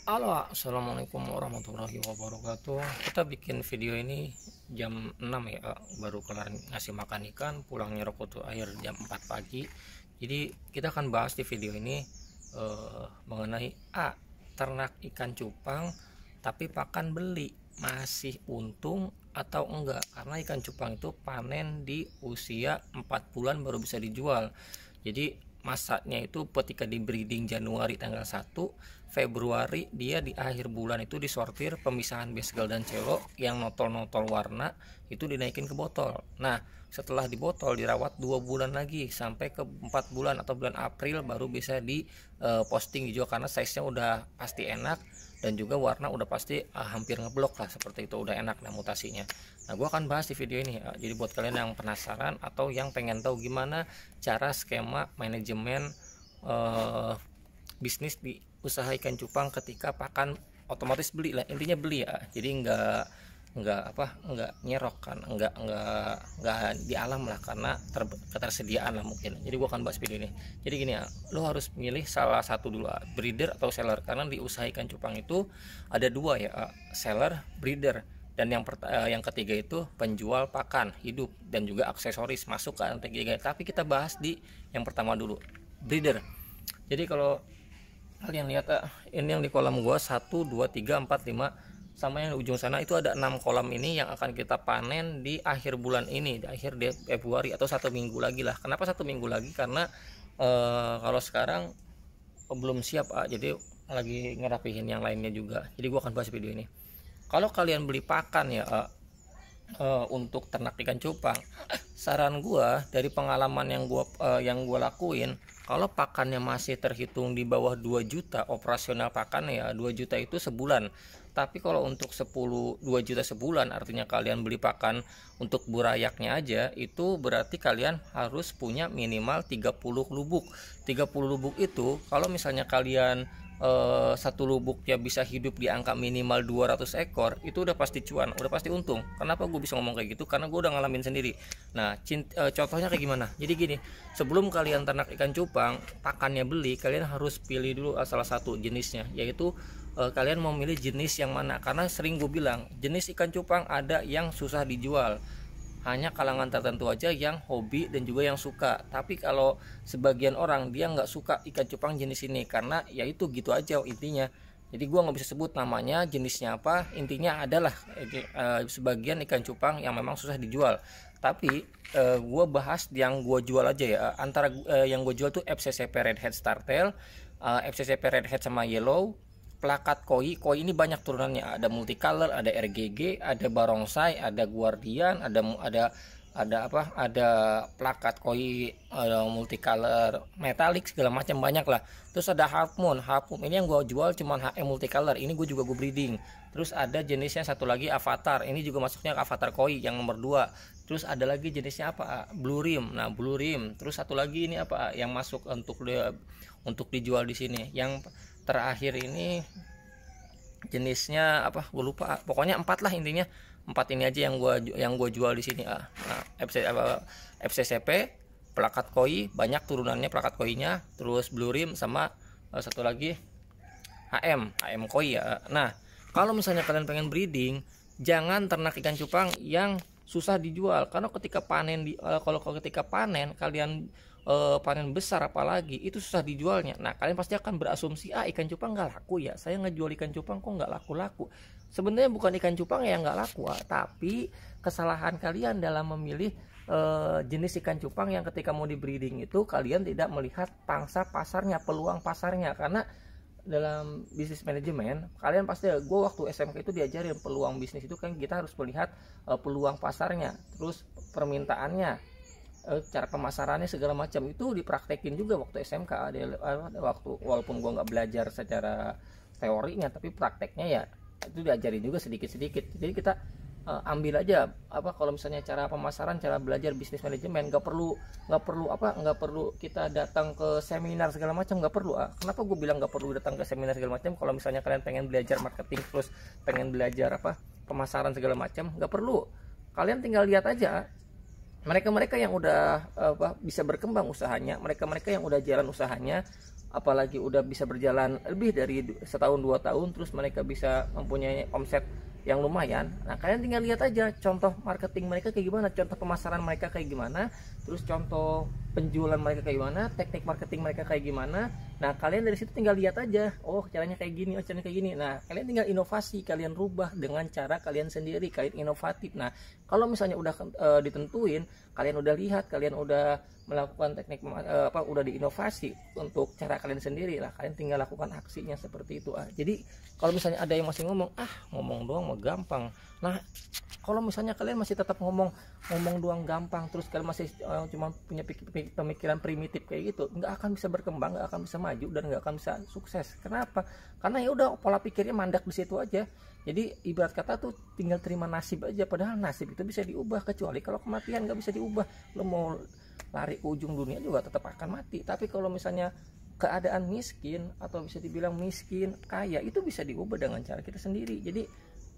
Halo, assalamualaikum warahmatullahi wabarakatuh. Kita bikin video ini jam 6 ya, baru kelar ngasih makan ikan, pulang nyerok tuh air jam 4 pagi. Jadi kita akan bahas di video ini mengenai ternak ikan cupang tapi pakan beli masih untung atau enggak, karena ikan cupang itu panen di usia 4 bulan baru bisa dijual. Jadi masaknya itu ketika di breeding Januari tanggal 1 Februari, dia di akhir bulan itu disortir pemisahan besgal dan celo yang notol-notol warna itu dinaikin ke botol. Nah, setelah di botol dirawat 2 bulan lagi sampai ke 4 bulan atau bulan April baru bisa di posting dijual, karena size nya udah pasti enak dan juga warna udah pasti hampir ngeblok lah, seperti itu udah enak nah mutasinya. Nah, gue akan bahas di video ini jadi buat kalian yang penasaran atau yang pengen tahu gimana cara skema manajemen bisnis di usaha ikan cupang ketika pakan otomatis beli lah, intinya beli ya. Jadi nggak nyerok kan, nggak di alam lah, karena ketersediaan lah mungkin. Jadi gua akan bahas video ini. Jadi gini ya, lo harus milih salah satu dulu, breeder atau seller, karena di usaha ikan cupang itu ada dua ya, seller, breeder. Dan yang ketiga itu penjual pakan hidup dan juga aksesoris masuk ke ketiga. Tapi kita bahas di yang pertama dulu, breeder. Jadi kalau kalian lihat ini yang di kolam gua 1 2 3 4 5 sama yang di ujung sana itu ada 6 kolam ini yang akan kita panen di akhir bulan ini, di akhir Februari atau 1 minggu lagi lah. Kenapa 1 minggu lagi? Karena kalau sekarang belum siap jadi lagi ngerapihin yang lainnya juga. Jadi gua akan bahas video ini. Kalau kalian beli pakan ya untuk ternak ikan cupang, saran gua dari pengalaman yang gua lakuin, kalau pakannya masih terhitung di bawah 2 juta operasional pakan ya, 2 juta itu sebulan. Tapi kalau untuk 2 juta sebulan, artinya kalian beli pakan untuk burayaknya aja, itu berarti kalian harus punya minimal 30 lubuk. 30 lubuk itu kalau misalnya kalian satu lubuk ya bisa hidup di angka minimal 200 ekor, itu udah pasti cuan, udah pasti untung. Kenapa gue bisa ngomong kayak gitu? Karena gue udah ngalamin sendiri. Nah, contohnya kayak gimana? Jadi gini, sebelum kalian ternak ikan cupang, pakannya beli, kalian harus pilih dulu salah satu jenisnya, yaitu kalian mau milih jenis yang mana. Karena sering gue bilang, jenis ikan cupang ada yang susah dijual, hanya kalangan tertentu aja yang hobi dan juga yang suka. Tapi kalau sebagian orang dia nggak suka ikan cupang jenis ini, karena ya itu gitu aja intinya. Jadi gua nggak bisa sebut namanya jenisnya apa, intinya adalah sebagian ikan cupang yang memang susah dijual. Tapi gua bahas yang gua jual aja ya. Antara yang gua jual tuh FCCP Redhead Startail, FCCP Redhead sama Yellow, plakat koi ini banyak turunannya, ada multicolor, ada RGG, ada barongsai, ada guardian, ada plakat koi, ada multicolor metalik, segala macam banyak lah. Terus ada half moon ini yang gue jual cuma HM multicolor, ini gue breeding. Terus ada jenisnya satu lagi avatar, ini juga masuknya ke avatar koi yang nomor 2. Terus ada lagi jenisnya apa, blue rim. Nah, blue rim. Terus satu lagi ini apa yang masuk untuk dijual di sini, yang terakhir ini jenisnya apa gue lupa, pokoknya 4 lah intinya. 4 ini aja yang gua jual di sini. Nah, FCCP plakat koi banyak turunannya, plakat koinya, terus blue rim sama satu lagi HM koi ya. Nah, kalau misalnya kalian pengen breeding, jangan ternak ikan cupang yang susah dijual, karena ketika panen kalau ketika panen kalian panen besar apalagi, itu susah dijualnya. Nah, kalian pasti akan berasumsi ikan cupang nggak laku ya, saya ngejual ikan cupang kok nggak laku-laku. Sebenarnya bukan ikan cupang yang nggak laku, tapi kesalahan kalian dalam memilih jenis ikan cupang yang ketika mau di breeding itu kalian tidak melihat pangsa pasarnya, peluang pasarnya. Karena dalam bisnis manajemen kalian pasti, gue waktu SMK itu diajarin peluang bisnis itu kan kita harus melihat peluang pasarnya, terus permintaannya, cara pemasarannya, segala macam itu dipraktekin juga waktu SMK. Waktu walaupun gue nggak belajar secara teorinya, tapi prakteknya ya itu diajarin juga sedikit-sedikit. Jadi kita ambil aja kalau misalnya cara pemasaran, cara belajar bisnis manajemen, nggak perlu kita datang ke seminar segala macam, nggak perlu. Kenapa gue bilang nggak perlu datang ke seminar segala macam? Kalau misalnya kalian pengen belajar marketing, terus pengen belajar pemasaran segala macam, nggak perlu. Kalian tinggal lihat aja mereka yang udah bisa berkembang usahanya, mereka yang udah jalan usahanya, apalagi udah bisa berjalan lebih dari setahun 2 tahun, terus mereka bisa mempunyai omset yang lumayan. Nah, kalian tinggal lihat aja contoh marketing mereka kayak gimana, contoh pemasaran mereka kayak gimana, terus contoh penjualan mereka kayak gimana, teknik marketing mereka kayak gimana. Nah, kalian dari situ tinggal lihat aja, oh caranya kayak gini, oh caranya kayak gini. Nah, kalian tinggal inovasi, kalian rubah dengan cara kalian sendiri, kalian inovatif. Nah, kalau misalnya udah ditentuin, kalian udah lihat, kalian udah melakukan teknik udah diinovasi untuk cara kalian sendiri lah, kalian tinggal lakukan aksinya seperti itu. Jadi kalau misalnya ada yang masih ngomong doang mah gampang. Nah, kalau misalnya kalian masih tetap ngomong doang gampang, terus kalian masih cuma punya pemikiran primitif kayak gitu, nggak akan bisa berkembang, nggak akan bisa maju, dan nggak akan bisa sukses. Kenapa? Karena ya udah pola pikirnya mandak di situ aja. Jadi ibarat kata tuh tinggal terima nasib aja, padahal nasib itu bisa diubah, kecuali kalau kematian nggak bisa diubah. Lo mau lari ke ujung dunia juga tetap akan mati. Tapi kalau misalnya keadaan miskin, atau bisa dibilang miskin kaya, itu bisa diubah dengan cara kita sendiri. Jadi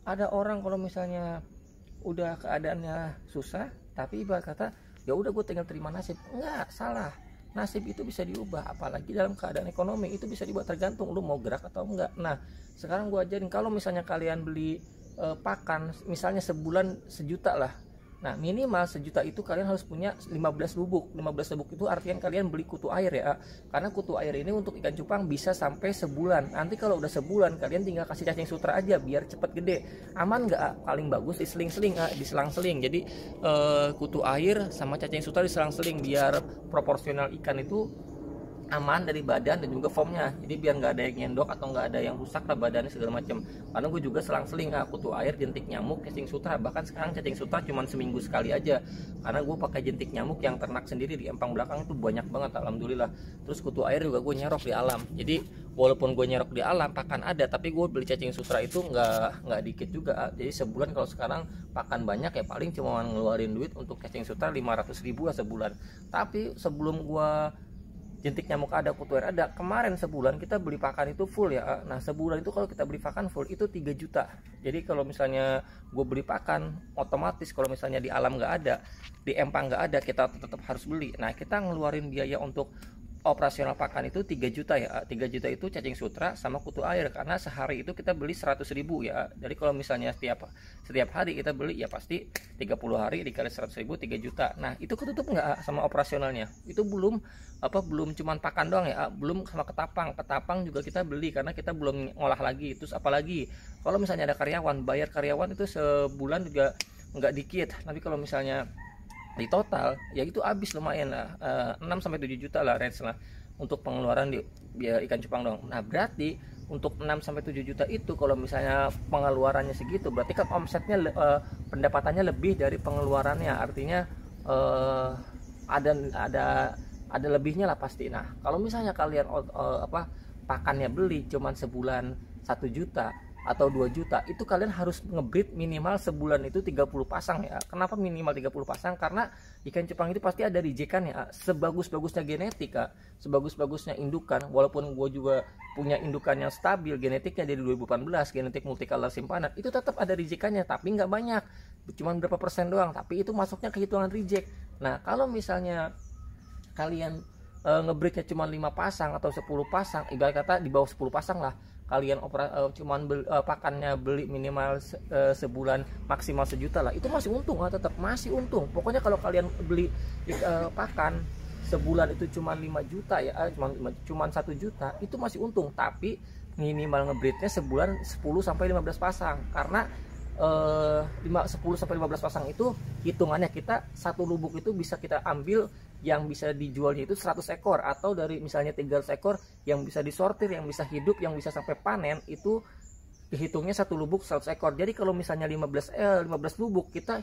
ada orang kalau misalnya udah keadaannya susah, tapi ibarat kata ya udah gue tinggal terima nasib. Enggak, salah. Nasib itu bisa diubah, apalagi dalam keadaan ekonomi itu bisa diubah, tergantung lu mau gerak atau enggak. Nah, sekarang gue ajarin, kalau misalnya kalian beli pakan misalnya sebulan 1 juta lah. Nah, minimal 1 juta itu kalian harus punya 15 bubuk. 15 bubuk itu artinya kalian beli kutu air ya. Karena kutu air ini untuk ikan cupang bisa sampai sebulan. Nanti kalau udah sebulan, kalian tinggal kasih cacing sutra aja biar cepet gede. Aman nggak? Paling bagus diselang-seling. Jadi kutu air sama cacing sutra diselang-seling biar proporsional ikan itu aman dari badan dan juga foamnya. Jadi biar nggak ada yang nyendok atau nggak ada yang rusak lah badannya segala macam. Karena gue juga selang-seling kutu air, jentik nyamuk, cacing sutra. Bahkan sekarang cacing sutra cuma seminggu sekali aja, karena gue pakai jentik nyamuk yang ternak sendiri di empang belakang itu banyak banget, alhamdulillah. Terus kutu air juga gue nyerok di alam. Jadi walaupun gue nyerok di alam pakan ada, tapi gue beli cacing sutra itu nggak dikit juga. Jadi sebulan kalau sekarang pakan banyak ya paling cuma ngeluarin duit untuk cacing sutra 500.000 lah sebulan. Tapi sebelum gue jentik nyamuk ada, kutu air ada, kemarin sebulan kita beli pakan itu full ya. Nah, sebulan itu kalau kita beli pakan full itu 3 juta. Jadi kalau misalnya gue beli pakan, otomatis kalau misalnya di alam nggak ada, di empang nggak ada, kita tetap harus beli. Nah, kita ngeluarin biaya untuk operasional pakan itu 3 juta ya. 3 juta itu cacing sutra sama kutu air, karena sehari itu kita beli 100.000 ya. Jadi kalau misalnya setiap hari kita beli ya pasti 30 hari dikali 100.000, 3 juta. Nah, itu ketutup nggak sama operasionalnya? Itu belum cuman pakan doang ya, belum sama ketapang juga kita beli karena kita belum ngolah lagi. Terus apalagi kalau misalnya ada karyawan, bayar karyawan itu sebulan juga nggak dikit. Tapi kalau misalnya di total ya itu habis lumayan lah, 6-7 juta lah range lah untuk pengeluaran di biaya ikan cupang dong. Nah, berarti untuk 6-7 juta itu kalau misalnya pengeluarannya segitu, berarti kan omsetnya pendapatannya lebih dari pengeluarannya. Artinya ada lebihnya lah pasti. Nah, kalau misalnya kalian pakannya beli cuman sebulan 1 juta atau 2 juta, itu kalian harus ngebreed minimal sebulan itu 30 pasang ya. Kenapa minimal 30 pasang? Karena ikan cupang itu pasti ada rejekan ya. Sebagus-bagusnya genetik, sebagus-bagusnya indukan, walaupun gue juga punya indukan yang stabil genetiknya dari 2018, genetik multicolor simpanan, itu tetap ada rejekannya, tapi nggak banyak, cuman berapa persen doang, tapi itu masuknya ke hitungan reject. Nah, kalau misalnya kalian ngebreednya cuma 5 pasang atau 10 pasang, ibarat kata di bawah 10 pasang lah, kalian cuman pakannya beli minimal sebulan maksimal 1 juta lah, itu masih untung tetap masih untung. Pokoknya kalau kalian beli pakan sebulan itu cuma 5 juta ya, cuma 1 juta, itu masih untung. Tapi minimal ngebreednya sebulan 10-15 pasang, karena 10-15 pasang itu hitungannya kita satu lubuk itu bisa kita ambil yang bisa dijualnya itu 100 ekor, atau dari misalnya 300 ekor yang bisa disortir, yang bisa hidup, yang bisa sampai panen, itu dihitungnya satu lubuk 100 ekor. Jadi kalau misalnya 15 lubuk, kita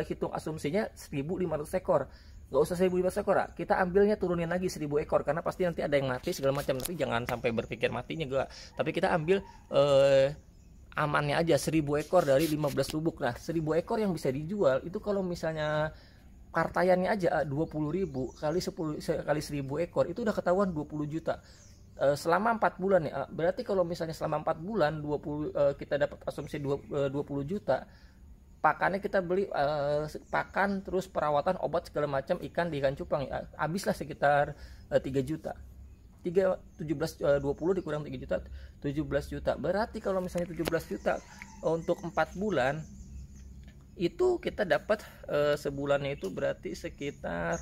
hitung asumsinya 1.500 ekor. Nggak usah 1.500 ekor, kita ambilnya turunin lagi 1.000 ekor, karena pasti nanti ada yang mati segala macam. Tapi jangan sampai berpikir matinya gak. Tapi kita ambil amannya aja 1.000 ekor dari 15 lubuk. Nah, 1.000 ekor yang bisa dijual itu kalau misalnya partayannya aja 20.000 kali 1.000 ekor itu udah ketahuan 20 juta selama 4 bulan ya. Berarti kalau misalnya selama 4 bulan kita dapat asumsi 20 juta, pakannya kita beli pakan, terus perawatan, obat segala macam ikan di ikan cupang ya, habislah sekitar 3 juta. 20 dikurang 3 juta 17 juta. Berarti kalau misalnya 17 juta untuk 4 bulan itu kita dapat sebulannya itu berarti sekitar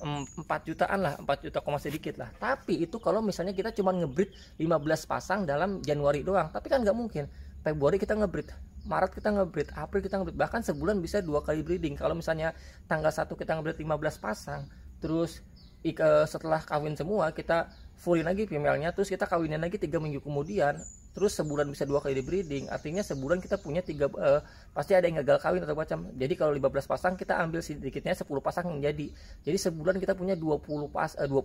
4 jutaan lah, 4 juta koma sedikit lah. Tapi itu kalau misalnya kita cuma ngebreed 15 pasang dalam Januari doang. Tapi kan nggak mungkin. Februari kita ngebreed, Maret kita ngebreed, April kita ngebreed, bahkan sebulan bisa 2 kali breeding. Kalau misalnya tanggal 1 kita ngebreed 15 pasang, terus setelah kawin semua kita fullin lagi female-nya, terus kita kawinin lagi 3 minggu kemudian, terus sebulan bisa 2 kali di breeding. Artinya sebulan kita punya pasti ada yang gagal kawin atau macam. Jadi kalau 15 pasang kita ambil sedikitnya 10 pasang yang jadi sebulan kita punya 20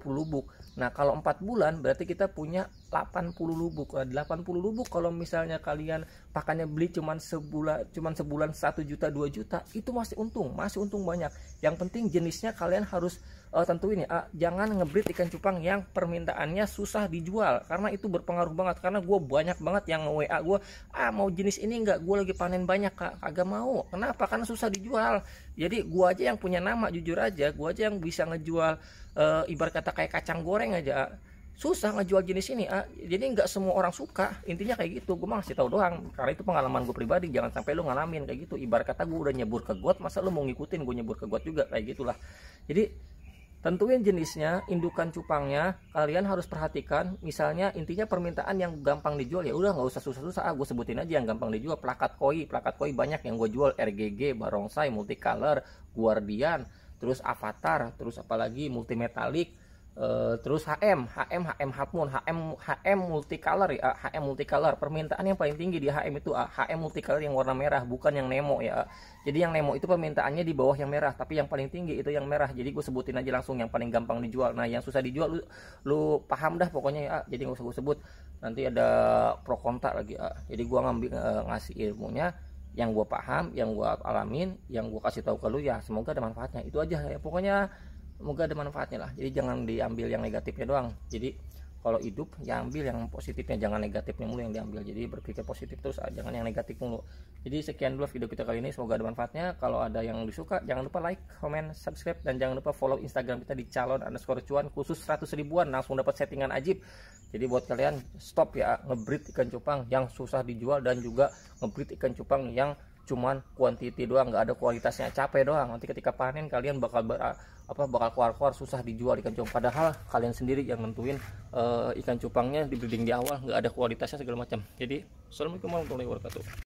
lubuk. Nah kalau 4 bulan berarti kita punya 80 lubuk. 80 lubuk kalau misalnya kalian pakannya beli cuman sebulan 1 juta 2 juta, itu masih untung banyak. Yang penting jenisnya kalian harus tentuin ya, jangan ngebreed ikan cupang yang permintaannya susah dijual, karena itu berpengaruh banget. Karena gue banyak banget yang WA gue, mau jenis ini enggak, gue lagi panen banyak kak, kagak mau. Kenapa? Karena susah dijual. Jadi gue aja yang punya nama, jujur aja gue aja yang bisa ngejual ibarat kata kayak kacang goreng aja susah ngejual jenis ini. Jadi nggak semua orang suka, intinya kayak gitu. Gue masih tahu doang, karena itu pengalaman gue pribadi. Jangan sampai lu ngalamin kayak gitu. Ibarat kata gue udah nyebur ke got, masa lu mau ngikutin gue nyebur ke got juga, kayak gitulah. Jadi tentuin jenisnya, indukan cupangnya, kalian harus perhatikan. Misalnya intinya permintaan yang gampang dijual, ya udah nggak usah susah-susah. Gue sebutin aja yang gampang dijual. Plakat koi banyak yang gue jual, RGG, barongsai, multicolor, guardian, terus avatar, terus apalagi multimetalik, terus HM half moon, HM multicolor ya. HM multicolor permintaan yang paling tinggi di HM itu HM multicolor yang warna merah, bukan yang Nemo ya. Jadi yang Nemo itu permintaannya di bawah yang merah, tapi yang paling tinggi itu yang merah. Jadi gue sebutin aja langsung yang paling gampang dijual. Nah yang susah dijual lu paham dah pokoknya ya. Jadi nggak usah gue sebut, nanti ada pro kontra lagi ya. Jadi gue ngasih ilmunya yang gue paham, yang gue alamin, yang gue kasih tahu ke lu ya. Semoga ada manfaatnya, itu aja ya pokoknya. Semoga ada manfaatnya lah. Jadi jangan diambil yang negatifnya doang. Jadi kalau hidup ya ambil yang positifnya, jangan negatifnya mulu yang diambil. Jadi berpikir positif terus, jangan yang negatif mulu. Jadi sekian dulu video kita kali ini, semoga ada manfaatnya. Kalau ada yang disuka jangan lupa like, comment, subscribe, dan jangan lupa follow Instagram kita di calon_cuan khusus 100 ribuan langsung dapat settingan ajib. Jadi buat kalian stop ya ngebreed ikan cupang yang susah dijual, dan juga ngebreed ikan cupang yang cuman kuantiti doang, nggak ada kualitasnya, capek doang. Nanti ketika panen kalian bakal keluar susah dijual ikan cupang, padahal kalian sendiri yang nentuin ikan cupangnya di breeding di awal nggak ada kualitasnya segala macam. Jadi assalamualaikum warahmatullahi wabarakatuh.